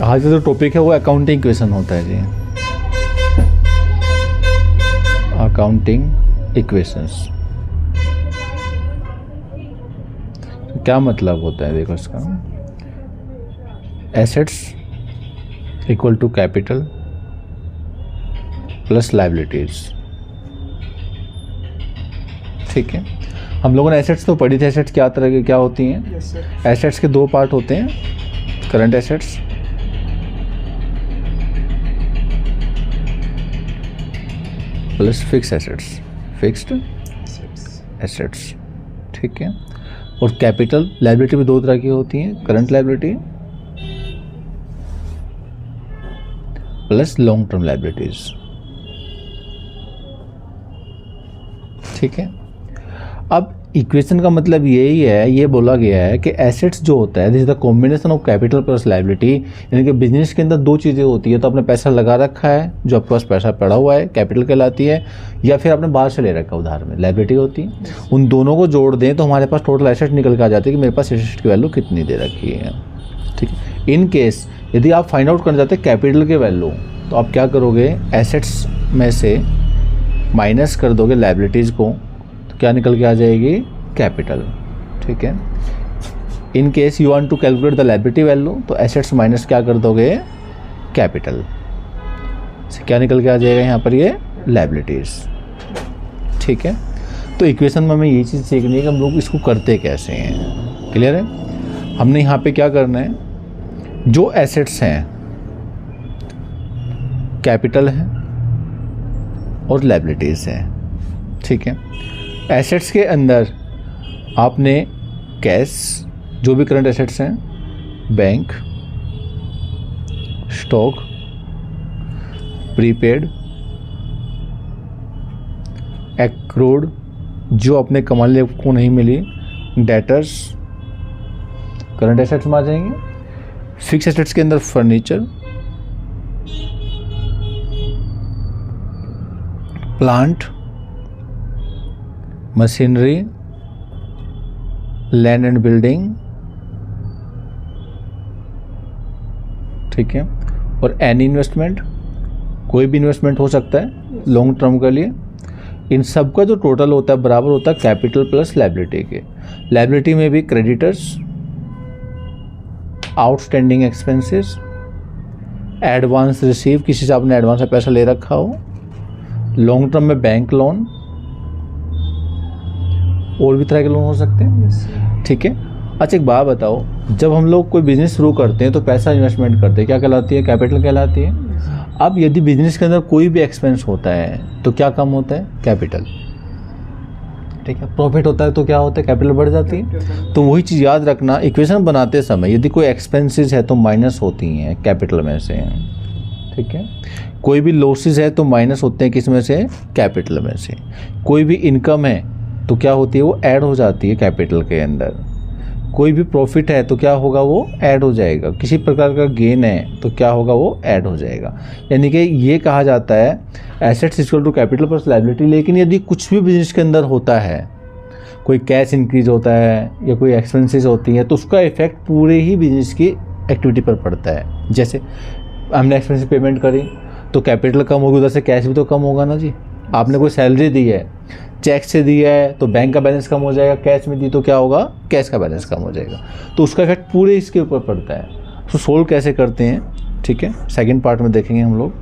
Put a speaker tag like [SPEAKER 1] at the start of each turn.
[SPEAKER 1] आज का जो टॉपिक है वो अकाउंटिंग इक्वेशन होता है जी, अकाउंटिंग इक्वेशंस। क्या मतलब होता है देखो इसका, assets equal to capital plus liabilities. ठीक है, हम लोगों ने एसेट्स तो पढ़ी थी। एसेट्स क्या तरह की क्या होती हैं? एसेट्स के दो पार्ट होते हैं, current assets plus fix assets, fixed assets. ठीक है, और कैपिटल लायबिलिटी भी दो तरह की होती हैं, current liability plus long term liabilities. ठीक है, अब इक्वेशन का मतलब यही है, ये बोला गया है कि एसेट्स जो होता है this is the combination of capital plus liability. यानी कि बिजनेस के अंदर दो चीज़ें होती है, तो आपने पैसा लगा रखा है, जो आपके पास पैसा पड़ा हुआ है कैपिटल कहलाती है, या फिर आपने बाहर से ले रखा है उधार में, लायबिलिटी होती है। उन दोनों को जोड़ दें तो हमारे पास टोटल एसेट निकल के आ जाती है कि मेरे पास एसेट की वैल्यू कितनी दे रखी है। ठीक है, इन केस यदि आप फाइंड आउट करना चाहते हैं कैपिटल के वैल्यू, तो आप क्या करोगे, एसेट्स में से माइनस कर दोगे लायबिलिटीज़ को, तो क्या निकल के आ जाएगी, कैपिटल। ठीक है, in case you want to calculate the liability value, तो एसेट्स माइनस क्या कर दोगे, कैपिटल से क्या निकल के आ जाएगा यहाँ पर, ये लायबिलिटीज़। ठीक है, तो इक्वेशन में हमें ये चीज़ सीखनी है कि हम लोग इसको करते कैसे हैं। क्लियर है, हमने यहाँ पे क्या करना है, जो एसेट्स हैं कैपिटल है और लायबिलिटीज़ है। ठीक है, एसेट्स के अंदर आपने कैश, जो भी करंट एसेट्स हैं, बैंक, स्टॉक, प्रीपेड, एक्रूड जो अपने कमाने को नहीं मिली, डेटर्स करंट एसेट्स में आ जाएंगे। फिक्स एसेट्स के अंदर furniture, plant, machinery, land and building. ठीक है, और एनी इन्वेस्टमेंट, कोई भी इन्वेस्टमेंट हो सकता है लॉन्ग टर्म के लिए। इन सब का जो टोटल होता है बराबर होता है कैपिटल प्लस लायबिलिटी के। लायबिलिटी में भी creditors, outstanding expenses, advance receive, किसी से आपने एडवांस में पैसा ले रखा हो, लॉन्ग टर्म में बैंक लोन, और भी तरह के लोन हो सकते हैं। ठीक है, अच्छा एक बात बताओ, जब हम लोग कोई बिजनेस शुरू करते हैं तो पैसा इन्वेस्टमेंट करते हैं, क्या कहलाती है, कैपिटल कहलाती है। अब यदि बिजनेस के अंदर कोई भी एक्सपेंस होता है तो क्या कम होता है, कैपिटल। ठीक है, प्रॉफिट होता है तो क्या होता है, कैपिटल बढ़ जाती है। तो वही चीज़ याद रखना, इक्वेशन बनाते समय यदि कोई एक्सपेंसेस है तो माइनस होती हैं कैपिटल में से। ठीक है, कोई भी लॉसेस है तो माइनस होते हैं किस में से, कैपिटल में से। कोई भी इनकम है तो क्या होती है, वो ऐड हो जाती है कैपिटल के अंदर। कोई भी प्रॉफिट है तो क्या होगा, वो ऐड हो जाएगा। किसी प्रकार का गेन है तो क्या होगा, वो ऐड हो जाएगा। यानी कि ये कहा जाता है assets equal to capital plus liability. लेकिन यदि कुछ भी बिजनेस के अंदर होता है, कोई कैश इंक्रीज होता है या कोई एक्सपेंसेस होती हैं, तो उसका इफेक्ट पूरे ही बिजनेस की एक्टिविटी पर पड़ता है। जैसे हमने एक्सपेंसिव पेमेंट करी तो कैपिटल कम होगी, उधर से कैश भी तो कम होगा ना जी। आपने कोई सैलरी दी है, चेक से दी है तो बैंक का बैलेंस कम हो जाएगा, कैश में दी तो क्या होगा, कैश का बैलेंस कम हो जाएगा। तो उसका इफेक्ट पूरे इसके ऊपर पड़ता है। तो सोल्व कैसे करते हैं, ठीक है, सेकंड पार्ट में देखेंगे हम लोग।